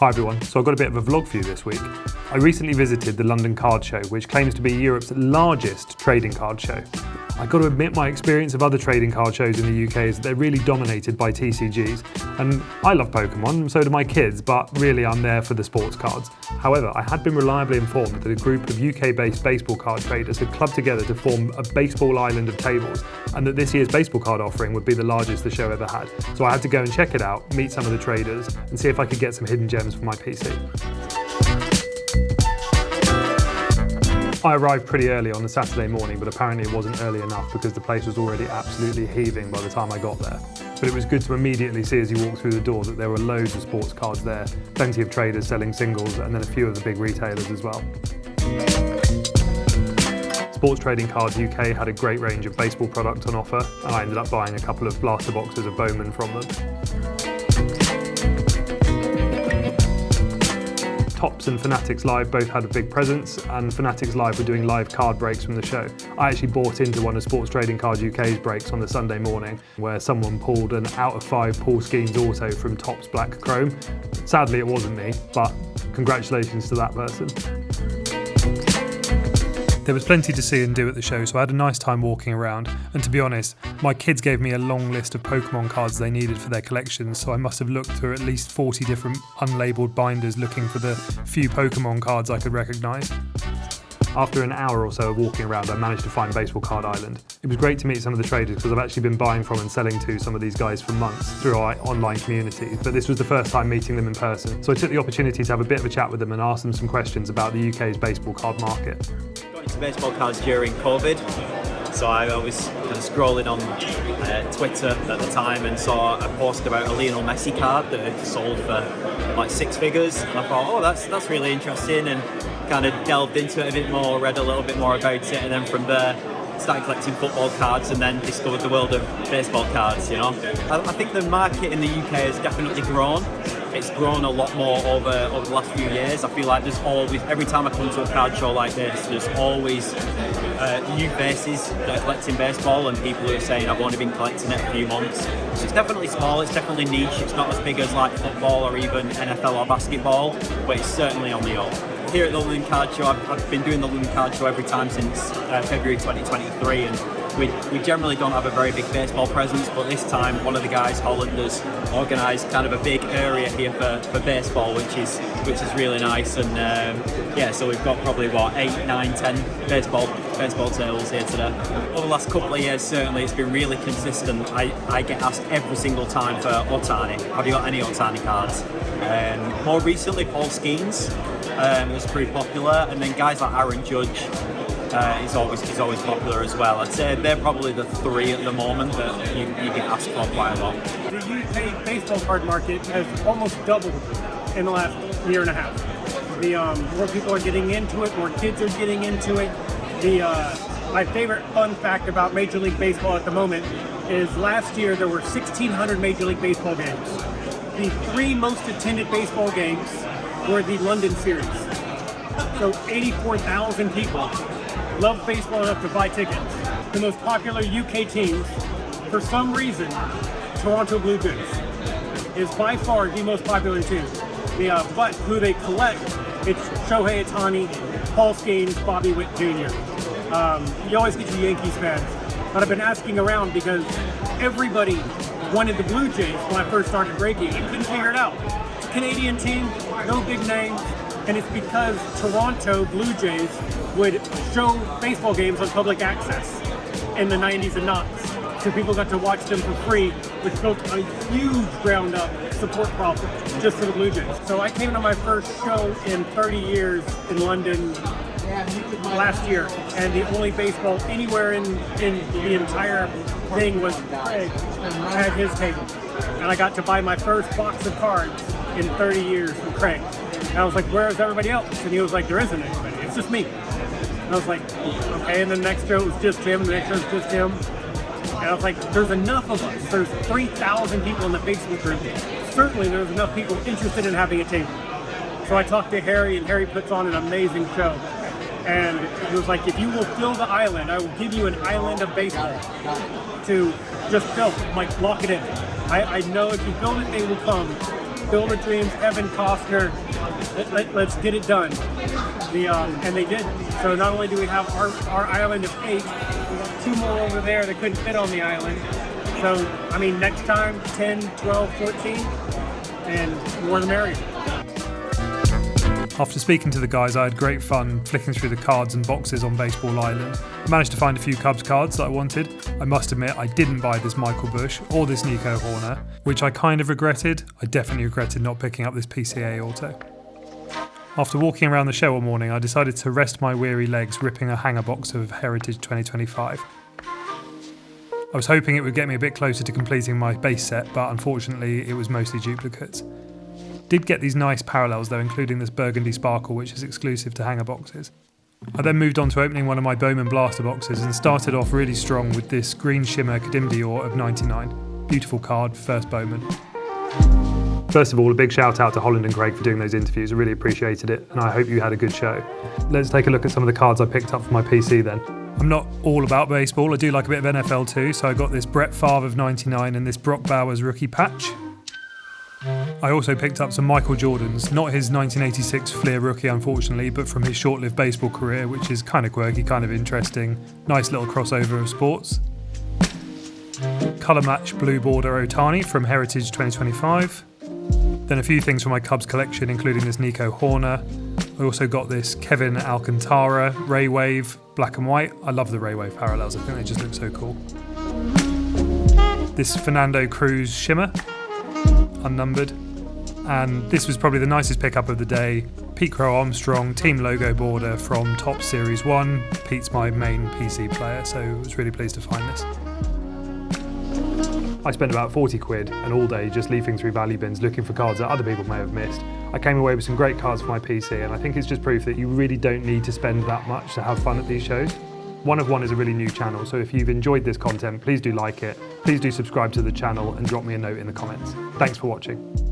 Hi everyone, so I've got a bit of a vlog for you this week. I recently visited the London Card Show, which claims to be Europe's largest trading card show. I've got to admit my experience of other trading card shows in the UK is that they're really dominated by TCGs. And I love Pokemon, and so do my kids, but really I'm there for the sports cards. However, I had been reliably informed that a group of UK-based baseball card traders had clubbed together to form a baseball island of tables, and that this year's baseball card offering would be the largest the show ever had. So I had to go and check it out, meet some of the traders, and see if I could get some hidden gems for my PC. I arrived pretty early on the Saturday morning, but apparently it wasn't early enough because the place was already absolutely heaving by the time I got there. But it was good to immediately see as you walked through the door that there were loads of sports cards there, plenty of traders selling singles, and then a few of the big retailers as well. Sports Trading Cards UK had a great range of baseball product on offer, and I ended up buying a couple of blaster boxes of Bowman from them. Topps and Fanatics Live both had a big presence, and Fanatics Live were doing live card breaks from the show. I actually bought into one of Sports Trading Cards UK's breaks on the Sunday morning, where someone pulled an out of 5 Paul Skeens auto from Topps Black Chrome. Sadly it wasn't me, but congratulations to that person. There was plenty to see and do at the show, so I had a nice time walking around, and to be honest, my kids gave me a long list of Pokemon cards they needed for their collections, so I must have looked through at least 40 different unlabelled binders looking for the few Pokemon cards I could recognise. After an hour or so of walking around, I managed to find Baseball Card Island. It was great to meet some of the traders because I've actually been buying from and selling to some of these guys for months through our online community, but this was the first time meeting them in person, so I took the opportunity to have a bit of a chat with them and ask them some questions about the UK's baseball card market. Into baseball cards during COVID, so I was kind of scrolling on Twitter at the time and saw a post about a Lionel Messi card that had sold for like 6 figures, and I thought, oh, that's really interesting, and kind of delved into it a bit more, read a little bit more about it, and then from there started collecting football cards and then discovered the world of baseball cards, you know. I think the market in the UK has definitely grown. It's grown a lot more over the last few years. I feel like there's always, every time I come to a card show like this, there's always new faces that are collecting baseball and people who are saying I've only been collecting it a few months. So it's definitely small, it's definitely niche, it's not as big as like football or even NFL or basketball, but it's certainly on the up. Here at the London Card Show, I've been doing the London Card Show every time since February 2023, and we generally don't have a very big baseball presence, but this time one of the guys, Holland, has organised kind of a big area here for baseball, which is really nice. And yeah, so we've got probably 8, 9, 10 baseball tables here today. Over the last couple of years, certainly it's been really consistent. I get asked every single time for Ohtani. Have you got any Ohtani cards? More recently, Paul Skeens was pretty popular, and then guys like Aaron Judge is always popular as well. I'd say they're probably the 3 at the moment that you get asked for quite a lot. The UK baseball card market has almost doubled in the last year and a half. More people are getting into it, more kids are getting into it. My favorite fun fact about Major League Baseball at the moment is last year there were 1,600 Major League Baseball games. The 3 most attended baseball games were the London series. So 84,000 people love baseball enough to buy tickets. The most popular UK teams, for some reason, Toronto Blue Jays is by far the most popular team. But who they collect, it's Shohei Ohtani, Paul Skeens, Bobby Witt Jr. You always get your Yankees fans, but I've been asking around because everybody wanted the Blue Jays when I first started breaking. I couldn't figure it out. It's a Canadian team, no big names, and it's because Toronto Blue Jays would show baseball games on public access in the 90s and noughts. So people got to watch them for free, which built a huge ground-up support problem just for the Blue Jays. So I came to my first show in 30 years in London last year, and the only baseball anywhere in the entire thing was Craig at his table. And I got to buy my first box of cards in 30 years from Craig. And I was like, where is everybody else? And he was like, there isn't anybody, it's just me. And I was like, okay, and the next show was just him, and the next show was just him. And I was like, there's enough of us. There's 3,000 people in the Facebook group. Certainly there's enough people interested in having a table. So I talked to Harry, and Harry puts on an amazing show. And he was like, if you will fill the island, I will give you an island of baseball to just fill, like lock it in. I know if you build it, they will come. Field of Dreams, Evan Costner, let's get it done. And they did. So not only do we have our island of 8, we got 2 more over there that couldn't fit on the island. So, I mean, next time, 10, 12, 14, and more the merrier. After speaking to the guys, I had great fun flicking through the cards and boxes on Baseball Island. I managed to find a few Cubs cards that I wanted. I must admit, I didn't buy this Michael Bush or this Nico Horner, which I kind of regretted. I definitely regretted not picking up this PCA auto. After walking around the show all morning, I decided to rest my weary legs ripping a hanger box of Heritage 2025. I was hoping it would get me a bit closer to completing my base set, but unfortunately it was mostly duplicates. Did get these nice parallels though, including this Burgundy Sparkle, which is exclusive to hanger boxes. I then moved on to opening one of my Bowman Blaster boxes and started off really strong with this Green Shimmer Kadim Dior of 99. Beautiful card, first Bowman. First of all, a big shout out to Holland and Craig for doing those interviews. I really appreciated it, and I hope you had a good show. Let's take a look at some of the cards I picked up for my PC then. I'm not all about baseball, I do like a bit of NFL too, so I got this Brett Favre of 99 and this Brock Bowers rookie patch. I also picked up some Michael Jordans, not his 1986 Fleer rookie unfortunately, but from his short-lived baseball career, which is kind of quirky, kind of interesting. Nice little crossover of sports. Colour match blue border Ohtani from Heritage 2025. Then a few things from my Cubs collection, including this Nico Horner. I also got this Kevin Alcantara Ray Wave black and white. I love the Ray Wave parallels, I think they just look so cool. This Fernando Cruz Shimmer, unnumbered. And this was probably the nicest pickup of the day. Pete Crow Armstrong team logo border from Topps Series 1. Pete's my main PC player, so I was really pleased to find this. I spent about 40 quid and all day just leafing through value bins looking for cards that other people may have missed. I came away with some great cards for my PC, and I think it's just proof that you really don't need to spend that much to have fun at these shows. One of One is a really new channel, so if you've enjoyed this content, please do like it, please do subscribe to the channel and drop me a note in the comments. Thanks for watching.